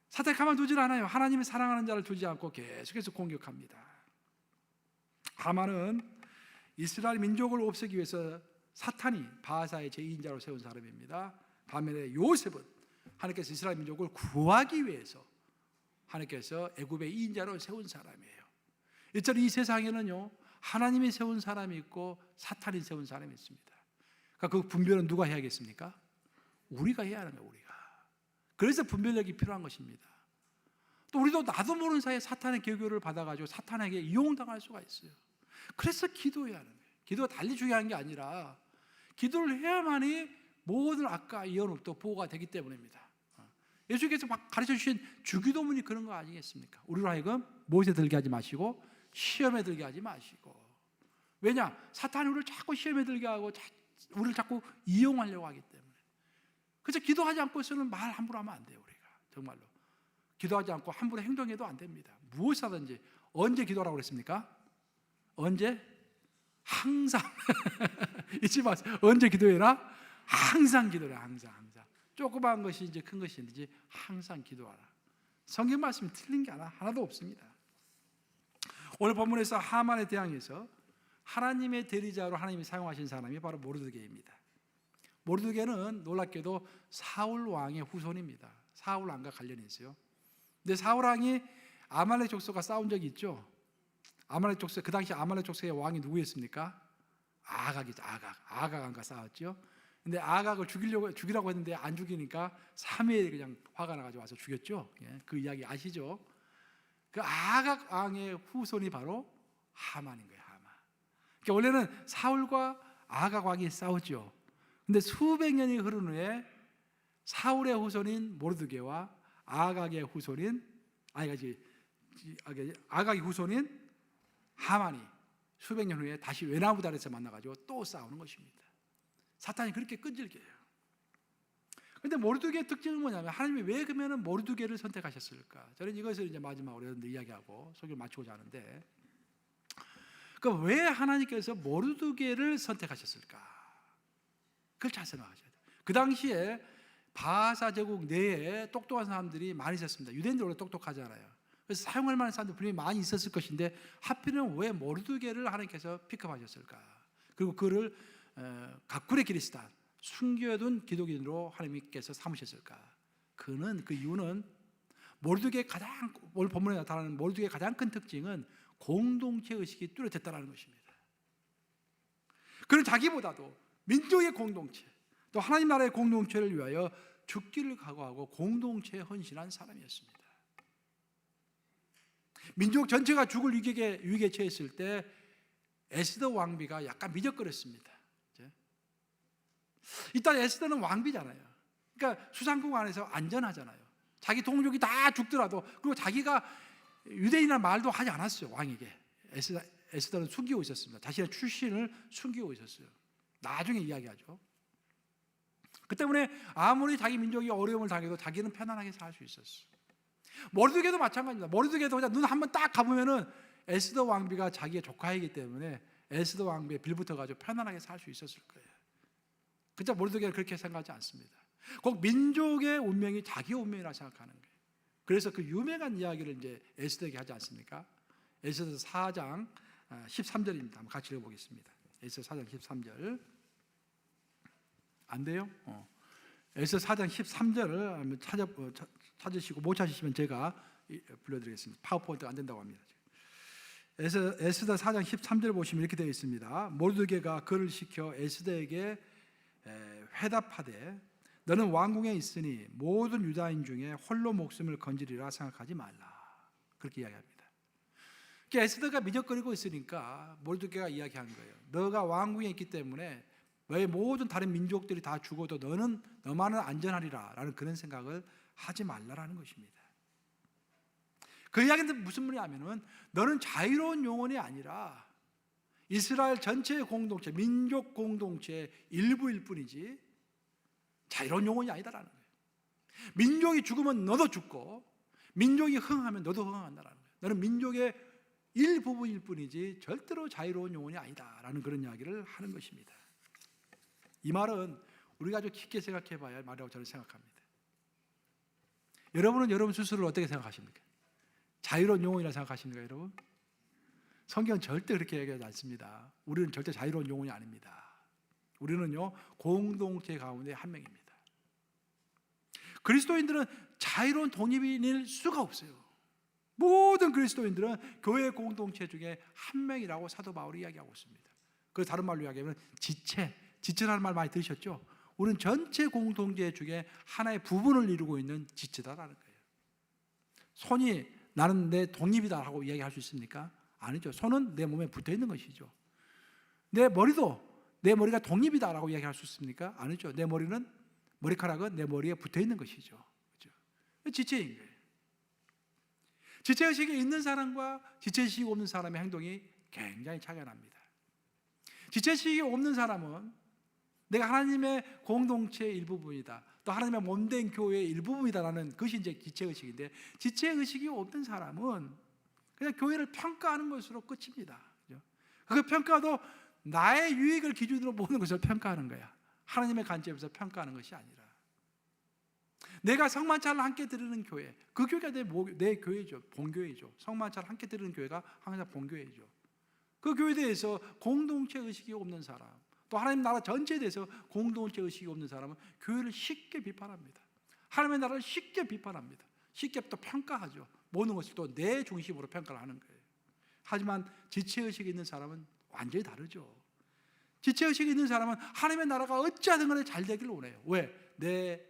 [SPEAKER 1] 사탄이 가만두질 않아요. 하나님이 사랑하는 자를 두지 않고 계속해서 공격합니다. 하만은 이스라엘 민족을 없애기 위해서 사탄이 바하사의 제2인자로 세운 사람입니다. 반면에 요셉은 하나님께서 이스라엘 민족을 구하기 위해서 하나님께서 애굽의 2인자로 세운 사람이에요. 이처럼 이 세상에는요, 하나님이 세운 사람이 있고 사탄이 세운 사람이 있습니다. 그러니까 그 분별은 누가 해야겠습니까? 우리가 해야 하는 거예요. 우리가. 그래서 분별력이 필요한 것입니다. 또 우리도 나도 모르는 사이에 사탄의 계교를 받아가지고 사탄에게 이용당할 수가 있어요. 그래서 기도해야 하는 거예요. 기도가 달리 중요한 게 아니라 기도를 해야만이 모든 악과 이혼으로부터 보호가 되기 때문입니다. 예수께서 막 가르쳐 주신 주기도문이 그런 거 아니겠습니까? 우리로 하여금 못에 들게 하지 마시고 시험에 들게 하지 마시고. 왜냐? 사탄이 우리를 자꾸 시험에 들게 하고 우리를 자꾸 이용하려고 하기 때문에. 그래서 기도하지 않고서는 말 함부로 하면 안 돼요. 우리가 정말로 기도하지 않고 함부로 행동해도 안 됩니다. 무엇이든지. 언제 기도하라고 그랬습니까? 언제? 항상. 잊지 마세요. 언제 기도해라? 항상 기도해라. 항상. 조그마한 것인지 큰 것인지 항상 기도하라. 성경 말씀이 틀린 게 하나도 없습니다. 오늘 본문에서 하만에 대항해서 하나님의 대리자로 하나님이 사용하신 사람이 바로 모르드게입니다. 모르드게는 놀랍게도 사울 왕의 후손입니다. 사울 왕과 관련이 있어요. 근데 사울 왕이 아말렉 족속과 싸운 적이 있죠. 아말렉 족속, 그 당시 아말렉 족속의 왕이 누구였습니까? 아각이죠. 아각 왕과 싸웠죠. 근데 아각을 죽이라고 했는데 안 죽이니까 3회에 그냥 화가 나가지고 와서 죽였죠. 그 이야기 아시죠? 그 아각 왕의 후손이 바로 하만인 거예요. 하만. 그러니까 원래는 사울과 아각 왕이 싸웠죠. 근데 수백 년이 흐른 후에 사울의 후손인 모르드게와 아각의 후손인 아각의 후손인 하만이 수백 년 후에 다시 외나무다리에서 만나가지고 또 싸우는 것입니다. 사탄이 그렇게 끈질겨요. 그런데 모르드게의 특징은 뭐냐면 하나님이 왜 그러면 모르드게를 선택하셨을까? 저는 이것을 이제 마지막으로 여러분들 이야기하고 소개를 마치고자 하는데, 그러니까 왜 하나님께서 모르드게를 선택하셨을까? 그걸 잘 생각하셔야 돼요. 그 당시에 바하사 제국 내에 똑똑한 사람들이 많이 있었습니다. 유대인들 원래 똑똑하잖아요. 그래서 사용할 만한 사람들 분명히 많이 있었을 것인데 하필은 왜 모르드게를 하나님께서 픽업하셨을까? 그리고 그를 각군의 기리스탄, 숨겨둔 기독인으로 하나님께서 삼으셨을까? 그 이유는 모르드게의 오늘 본문에 나타나는 모르드게의 가장 큰 특징은 공동체 의식이 뚜렷했다는 것입니다. 그는 자기보다도 민족의 공동체, 또 하나님 나라의 공동체를 위하여 죽기를 각오하고 공동체에 헌신한 사람이었습니다. 민족 전체가 죽을 위기에 처했을 때 에스더 왕비가 약간 미적거렸습니다. 일단 에스더는 왕비잖아요. 그러니까 수상궁 안에서 안전하잖아요. 자기 동족이 다 죽더라도, 그리고 자기가 유대인이라는 말도 하지 않았어요. 왕에게. 에스더는 숨기고 있었습니다. 자신의 출신을 숨기고 있었어요. 나중에 이야기하죠. 그 때문에 아무리 자기 민족이 어려움을 당해도 자기는 편안하게 살 수 있었어요. 모르드게도 마찬가지입니다. 모르드게도 그냥 눈 한번 딱 감으면은 에스더 왕비가 자기의 조카이기 때문에 에스더 왕비의 빌붙어가지고 편안하게 살 수 있었을 거예요. 그저 모르드게는 그렇게 생각하지 않습니다. 꼭 민족의 운명이 자기 운명이라 생각하는 거예요. 그래서 그 유명한 이야기를 이제 에스더에게 하지 않습니까? 에스더 4장 13절입니다. 한번 같이 읽어보겠습니다. 에스더 4장 13절. 안 돼요? 에스더 4장 13절을 찾으시고 못 찾으시면 제가 불러드리겠습니다. 파워포인트가 안 된다고 합니다. 에스더 4장 13절 보시면 이렇게 되어 있습니다. 모르드게가 그를 시켜 에스더에게 회답하되 너는 왕궁에 있으니 모든 유다인 중에 홀로 목숨을 건지리라 생각하지 말라. 그렇게 이야기합니다. 그러니까 에스더가 미적거리고 있으니까 모르드게가 이야기한 거예요. 너가 왕궁에 있기 때문에 왜 모든 다른 민족들이 다 죽어도 너만은 안전하리라 라는 그런 생각을 하지 말라라는 것입니다. 그 이야기는 무슨 말이냐면은 너는 자유로운 영혼이 아니라 이스라엘 전체의 공동체, 민족 공동체의 일부일 뿐이지 자유로운 영혼이 아니다라는 거예요. 민족이 죽으면 너도 죽고 민족이 흥하면 너도 흥한다라는 거예요. 너는 민족의 일부분일 뿐이지 절대로 자유로운 영혼이 아니다라는 그런 이야기를 하는 것입니다. 이 말은 우리가 아주 깊게 생각해 봐야 할 말이라고 저는 생각합니다. 여러분은 여러분 스스로를 어떻게 생각하십니까? 자유로운 영혼이라고 생각하십니까, 여러분? 성경은 절대 그렇게 얘기하지 않습니다. 우리는 절대 자유로운 영혼이 아닙니다. 우리는요, 공동체 가운데 한 명입니다. 그리스도인들은 자유로운 독립인일 수가 없어요. 모든 그리스도인들은 교회 공동체 중에 한 명이라고 사도 바울이 이야기하고 있습니다. 그 다른 말로 이야기하면 지체라는 말 많이 들으셨죠? 우리는 전체 공동체 중에 하나의 부분을 이루고 있는 지체다라는 거예요. 손이 나는 내 독립이다라고 이야기할 수 있습니까? 아니죠. 손은 내 몸에 붙어 있는 것이죠. 내 머리도 내 머리가 독립이다라고 이야기할 수 있습니까? 아니죠. 내 머리카락은 내 머리에 붙어 있는 것이죠. 그렇죠? 지체인 거예요. 지체의식이 있는 사람과 지체의식이 없는 사람의 행동이 굉장히 차이가 납니다. 지체의식이 없는 사람은 내가 하나님의 공동체의 일부분이다, 또 하나님의 몸된 교회의 일부분이다라는 것이 이제 지체의식인데, 지체의식이 없는 사람은 그냥 교회를 평가하는 것으로 끝입니다. 그 평가도 나의 유익을 기준으로 보는 것을 평가하는 거야. 하나님의 관점에서 평가하는 것이 아니라 내가 성만찬을 함께 드리는 교회, 그 교회가 내 교회죠. 본교회죠. 성만찬을 함께 드리는 교회가 항상 본교회죠. 그 교회에 대해서 공동체 의식이 없는 사람, 또 하나님 나라 전체에 대해서 공동체 의식이 없는 사람은 교회를 쉽게 비판합니다. 하나님의 나라를 쉽게 비판합니다. 쉽게 또 평가하죠. 모든 것을 또 내 중심으로 평가를 하는 거예요. 하지만 지체의식이 있는 사람은 완전히 다르죠. 지체의식이 있는 사람은 하나님의 나라가 어찌하든 간에 잘 되기를 원해요. 왜?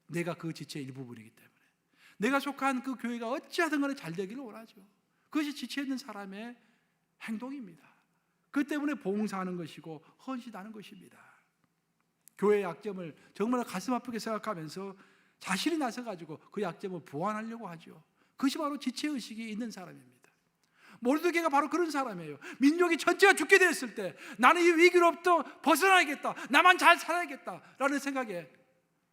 [SPEAKER 1] 내가 그 지체의 일부분이기 때문에, 내가 속한 그 교회가 어찌하든 간에 잘 되기를 원하죠. 그것이 지체 있는 사람의 행동입니다. 그 때문에 봉사하는 것이고 헌신하는 것입니다. 교회의 약점을 정말 가슴 아프게 생각하면서 자신이 나서가지고 그 약점을 보완하려고 하죠. 그것이 바로 지체의식이 있는 사람입니다. 모르드게가 바로 그런 사람이에요. 민족이 전체가 죽게 되었을 때 나는 이 위기로부터 벗어나야겠다, 나만 잘 살아야겠다라는 생각에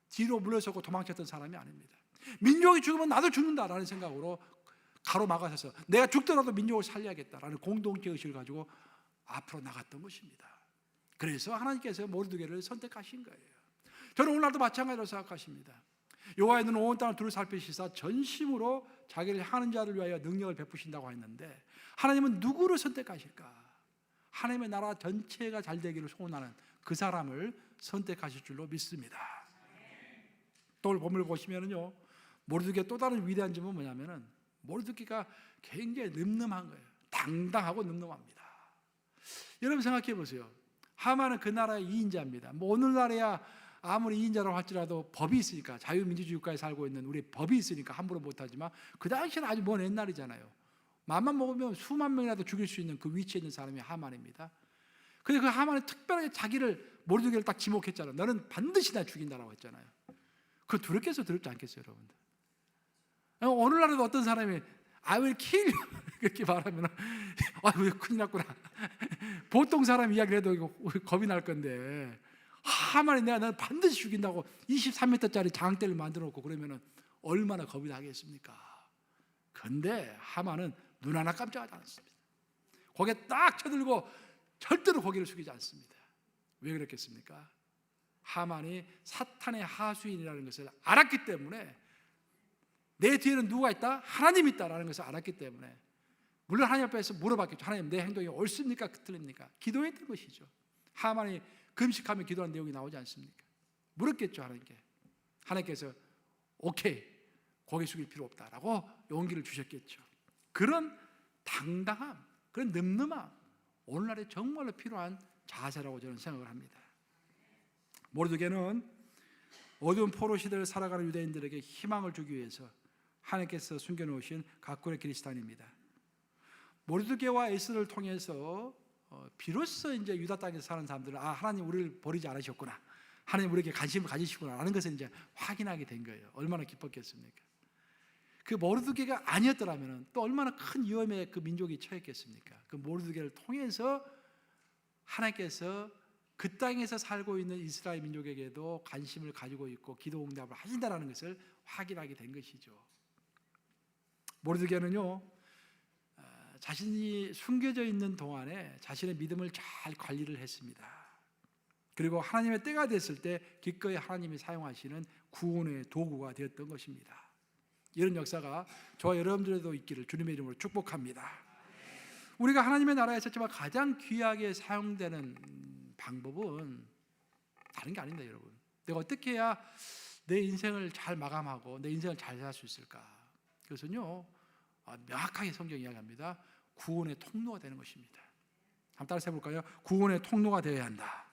[SPEAKER 1] 뒤로 물러서고 도망쳤던 사람이 아닙니다. 민족이 죽으면 나도 죽는다라는 생각으로 가로막아서서 내가 죽더라도 민족을 살려야겠다라는 공동체 의식을 가지고 앞으로 나갔던 것입니다. 그래서 하나님께서 모르드게를 선택하신 거예요. 저는 오늘날도 마찬가지로 생각하십니다. 여호와의 눈은 온 땅을 두루 살피시사 전심으로 자기를 향하는 자를 위하여 능력을 베푸신다고 했는데, 하나님은 누구를 선택하실까? 하나님의 나라 전체가 잘 되기를 소원하는 그 사람을 선택하실 줄로 믿습니다. 또 오늘 본문을 보시면요, 모르드게의 또 다른 위대한 점은 뭐냐면은 모르드게가 굉장히 늠름한 거예요. 당당하고 늠름합니다. 여러분 생각해 보세요. 하만은 그 나라의 2인자입니다. 오늘날에야 아무리 2인자라고 할지라도 법이 있으니까, 자유민주주의 국가에 살고 있는 우리 법이 있으니까 함부로 못하지만 그 당시에는 아주 먼 옛날이잖아요. 맘만 먹으면 수만 명이라도 죽일 수 있는 그 위치에 있는 사람이 하만입니다. 근데 그 하만은 특별하게 자기를 모르드게를 딱 지목했잖아요. 너는 반드시 나 죽인다라고 했잖아요. 그거 두렵게 해서 두렵지 않겠어요, 여러분들? 오늘날에도 어떤 사람이 I will kill you 그렇게 말하면 왜 큰일 났구나. 보통 사람 이야기를 해도 겁이 날 건데, 하만이 내가 너를 반드시 죽인다고 23m짜리 장대를 만들어 놓고 그러면 얼마나 겁이 나겠습니까? 그런데 하만은 눈 하나 깜짝하지 않습니다. 고개 딱 쳐들고 절대로 고개를 숙이지 않습니다. 왜 그랬겠습니까? 하만이 사탄의 하수인이라는 것을 알았기 때문에, 내 뒤에는 누가 있다? 하나님이 있다라는 것을 알았기 때문에, 물론 하나님 앞에서 물어봤겠죠. 하나님, 내 행동이 옳습니까? 틀립니까? 기도했던 것이죠. 하만이 금식하며 기도한 내용이 나오지 않습니까? 물었겠죠, 하나님께. 하나님께서 오케이, 고개 숙일 필요 없다라고 용기를 주셨겠죠. 그런 당당함, 그런 늠름함, 오늘날에 정말로 필요한 자세라고 저는 생각을 합니다. 모르드게는 어두운 포로 시대를 살아가는 유대인들에게 희망을 주기 위해서 하나님께서 숨겨놓으신 가꾸의 그리스도인입니다. 모르드게와 에스더를 통해서 비로소 이제 유다 땅에서 사는 사람들은 하나님 우리를 버리지 않으셨구나, 하나님 우리에게 관심을 가지시구나라는 것을 이제 확인하게 된 거예요. 얼마나 기뻤겠습니까? 그 모르드게가 아니었더라면 또 얼마나 큰 위험에 그 민족이 처했겠습니까? 그 모르드게를 통해서 하나님께서 그 땅에서 살고 있는 이스라엘 민족에게도 관심을 가지고 있고 기도 응답을 하신다는 것을 확인하게 된 것이죠. 모르드게는요, 자신이 숨겨져 있는 동안에 자신의 믿음을 잘 관리를 했습니다. 그리고 하나님의 때가 됐을 때 기꺼이 하나님이 사용하시는 구원의 도구가 되었던 것입니다. 이런 역사가 저와 여러분들에도 있기를 주님의 이름으로 축복합니다. 우리가 하나님의 나라에 있었지만 가장 귀하게 사용되는 방법은 다른 게 아닙니다, 여러분. 내가 어떻게 해야 내 인생을 잘 마감하고 내 인생을 잘 살 수 있을까? 그것은요, 명확하게 성경이 이야기합니다. 구원의 통로가 되는 것입니다. 한번 따라서 해볼까요? 구원의 통로가 되어야 한다.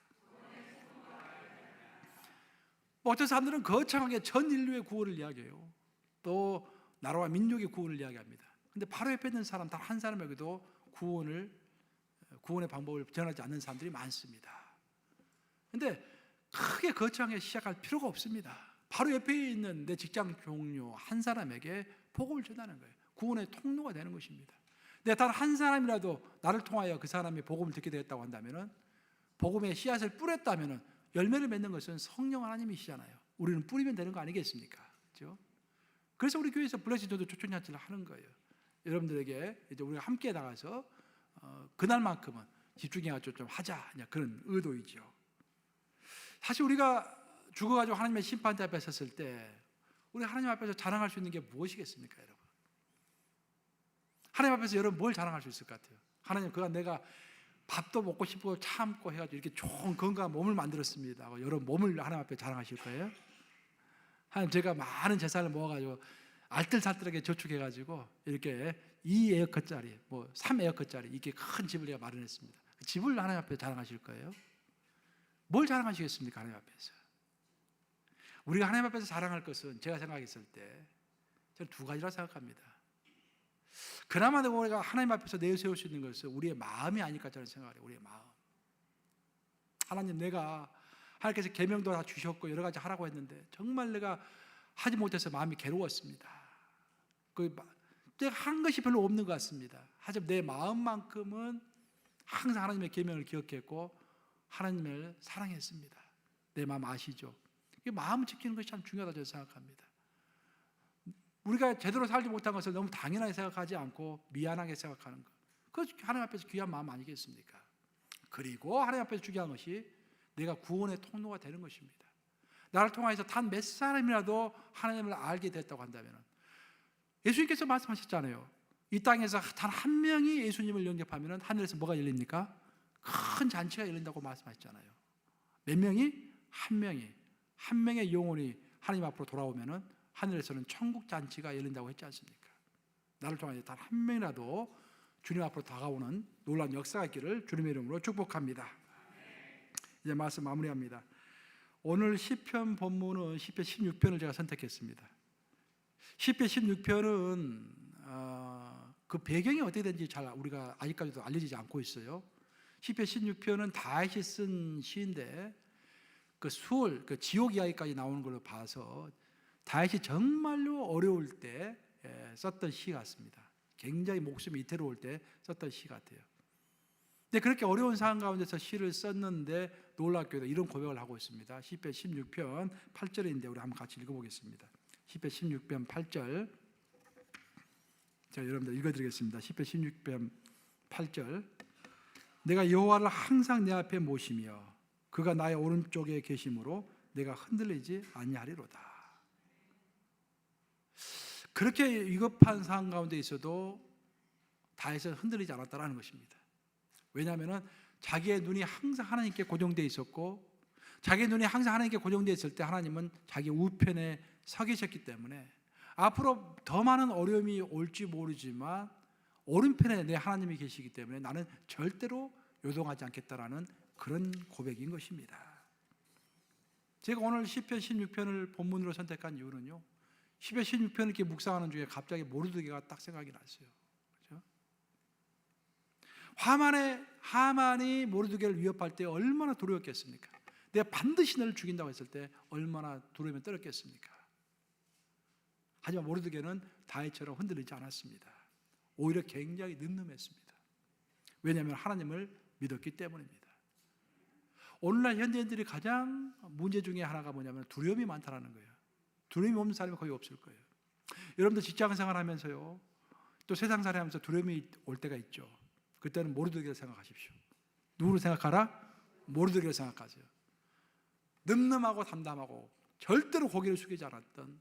[SPEAKER 1] 어떤 사람들은 거창하게 전 인류의 구원을 이야기해요. 또 나라와 민족의 구원을 이야기합니다. 근데 바로 옆에 있는 사람 단 한 사람에게도 구원의 방법을 전하지 않는 사람들이 많습니다. 근데 크게 거창하게 시작할 필요가 없습니다. 바로 옆에 있는 내 직장 동료 한 사람에게 복음을 전하는 거예요. 구원의 통로가 되는 것입니다. 내가 단 한 사람이라도 나를 통하여 그 사람이 복음을 듣게 되었다고 한다면은, 복음의 씨앗을 뿌렸다면은 열매를 맺는 것은 성령 하나님이시잖아요. 우리는 뿌리면 되는 거 아니겠습니까? 그렇죠? 그래서 우리 교회에서 블레싱전도 초청잔치를 하는 거예요. 여러분들에게 이제 우리가 함께 나가서 그날만큼은 집중해가지고 좀 하자, 그런 의도이죠. 사실 우리가 죽어가지고 하나님의 심판대 앞에 섰을 때 우리 하나님 앞에서 자랑할 수 있는 게 무엇이겠습니까, 여러분? 하나님 앞에서 여러분 뭘 자랑할 수 있을 것 같아요? 하나님, 그간 내가 밥도 먹고 싶고 참고 해가지고 이렇게 좋은 건강한 몸을 만들었습니다. 여러분 몸을 하나님 앞에 자랑하실 거예요? 하나님, 제가 많은 재산을 모아가지고 알뜰살뜰하게 저축해가지고 이렇게 2에어컨짜리, 3에어컨짜리 이렇게 큰 집을 내가 마련했습니다. 집을 하나님 앞에 자랑하실 거예요? 뭘 자랑하시겠습니까, 하나님 앞에서? 우리가 하나님 앞에서 자랑할 것은 제가 생각했을 때 저는 두 가지라 생각합니다. 그나마 우리가 하나님 앞에서 내세울 수 있는 것은 우리의 마음이 아닐까 저는 생각해요. 우리의 마음. 하나님, 내가 하나님께서 계명도 다 주셨고 여러 가지 하라고 했는데 정말 내가 하지 못해서 마음이 괴로웠습니다. 내가 한 것이 별로 없는 것 같습니다. 하지만 내 마음만큼은 항상 하나님의 계명을 기억했고 하나님을 사랑했습니다. 내 마음 아시죠? 마음 지키는 것이 참 중요하다고 저는 생각합니다. 우리가 제대로 살지 못한 것을 너무 당연하게 생각하지 않고 미안하게 생각하는 것, 그것이 하나님 앞에서 귀한 마음 아니겠습니까? 그리고 하나님 앞에서 중요한 것이 내가 구원의 통로가 되는 것입니다. 나를 통해서 단 몇 사람이라도 하나님을 알게 됐다고 한다면, 예수님께서 말씀하셨잖아요. 이 땅에서 단 한 명이 예수님을 영접하면 하늘에서 뭐가 열립니까? 큰 잔치가 열린다고 말씀하셨잖아요. 몇 명이? 한 명의 영혼이 하나님 앞으로 돌아오면 하늘에서는 천국 잔치가 열린다고 했지 않습니까? 나를 통해서 단 한 명이라도 주님 앞으로 다가오는 놀라운 역사가 있기를 주님의 이름으로 축복합니다. 이제 말씀 마무리합니다. 오늘 시편 본문은 시편 16편을 제가 선택했습니다. 시편 16편은 그 배경이 어떻게 된지 잘 우리가 아직까지도 알려지지 않고 있어요. 시편 16편은 다윗이 쓴 시인데 그 수월, 그 지옥 이야기까지 나오는 걸로 봐서 다윗이 정말로 어려울 때 썼던 시 같습니다. 굉장히 목숨이 위태로울 때 썼던 시 같아요. 근데 그렇게 어려운 상황 가운데서 시를 썼는데 놀랍게도 이런 고백을 하고 있습니다. 시편 16편 8절인데 우리 한번 같이 읽어보겠습니다. 시편 16편 8절. 자, 여러분들 읽어드리겠습니다. 시편 16편 8절. 내가 여호와를 항상 내 앞에 모시며 그가 나의 오른쪽에 계심으로 내가 흔들리지 아니하리로다. 그렇게 위급한 상황 가운데 있어도 다윗은 흔들리지 않았다라는 것입니다. 왜냐하면 자기의 눈이 항상 하나님께 고정되어 있었고, 자기의 눈이 항상 하나님께 고정되어 있을 때 하나님은 자기 우편에 서 계셨기 때문에 앞으로 더 많은 어려움이 올지 모르지만 오른편에 내 하나님이 계시기 때문에 나는 절대로 요동하지 않겠다라는 그런 고백인 것입니다. 제가 오늘 시편 16편을 본문으로 선택한 이유는요, 시편 16편을 이렇게 묵상하는 중에 갑자기 모르드게가 딱 생각이 났어요. 그렇죠? 하만이 모르드게를 위협할 때 얼마나 두려웠겠습니까? 내가 반드시 너를 죽인다고 했을 때 얼마나 두려움에 떨었겠습니까? 하지만 모르드게는 다윗처럼 흔들리지 않았습니다. 오히려 굉장히 늠름했습니다. 왜냐하면 하나님을 믿었기 때문입니다. 오늘날 현대인들이 가장 문제 중에 하나가 뭐냐면 두려움이 많다는 거예요. 두려움이 없는 사람이 거의 없을 거예요. 여러분들 직장 생활하면서요, 또 세상 살이하면서 두려움이 올 때가 있죠. 그때는 모르드게를 생각하십시오. 누구를 생각하라? 모르드게를 생각하세요. 늠름하고 담담하고 절대로 고개를 숙이지 않았던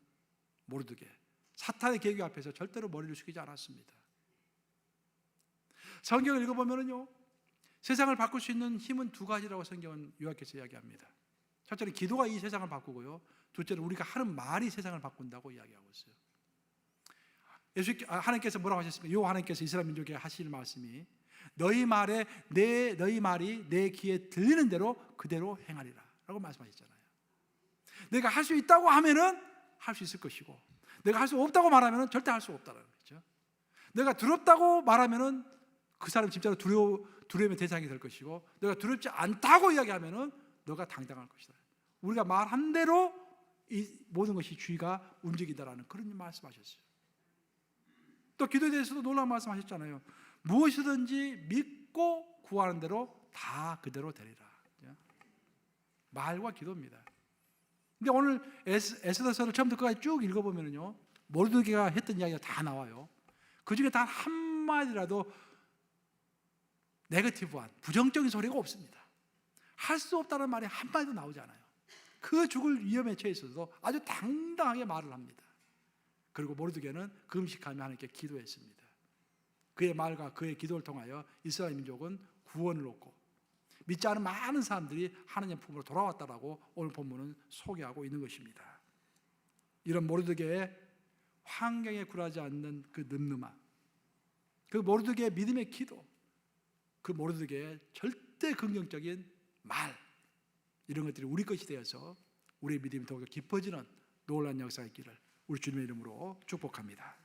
[SPEAKER 1] 모르드게, 사탄의 계획 앞에서 절대로 머리를 숙이지 않았습니다. 성경을 읽어보면요, 세상을 바꿀 수 있는 힘은 두 가지라고 성경은 요약해서 이야기합니다. 첫째는 기도가 이 세상을 바꾸고요, 둘째는 우리가 하는 말이 세상을 바꾼다고 이야기하고 있어요. 하나님께서 뭐라고 하셨습니까? 요 하나님께서 이스라엘 민족에게 하실 말씀이 너희 말이 내 귀에 들리는 대로 그대로 행하리라 라고 말씀하셨잖아요. 내가 할 수 있다고 하면은 할 수 있을 것이고, 내가 할 수 없다고 말하면은 절대 할 수 없다는 거죠. 내가 두렵다고 말하면은 그 사람 진짜로 두려움의 대상이 될 것이고, 내가 두렵지 않다고 이야기하면은 너가 당당할 것이다. 우리가 말한 대로 이 모든 것이 주의가 움직인다라는 그런 말씀하셨어요. 또 기도에 대해서도 놀라운 말씀하셨잖아요. 무엇이든지 믿고 구하는 대로 다 그대로 되리라. 말과 기도입니다. 근데 오늘 에스더서를 처음부터 끝까지 쭉 읽어보면요, 모르드게가 했던 이야기가 다 나와요. 그 중에 단 한마디라도 네거티브한 부정적인 소리가 없습니다. 할 수 없다는 말이 한마디도 나오지 않아요. 그 죽을 위험에 처해 있어도 아주 당당하게 말을 합니다. 그리고 모르드게는 금식하며 하나님께 기도했습니다. 그의 말과 그의 기도를 통하여 이스라엘 민족은 구원을 얻고 믿지 않은 많은 사람들이 하나님 품으로 돌아왔다라고 오늘 본문은 소개하고 있는 것입니다. 이런 모르드게의 환경에 굴하지 않는 그 늠름함, 그 모르드게의 믿음의 기도, 그 모르드게의 절대 긍정적인 말, 이런 것들이 우리 것이 되어서 우리의 믿음이 더욱 깊어지는 놀라운 역사가 있기를 우리 주님의 이름으로 축복합니다.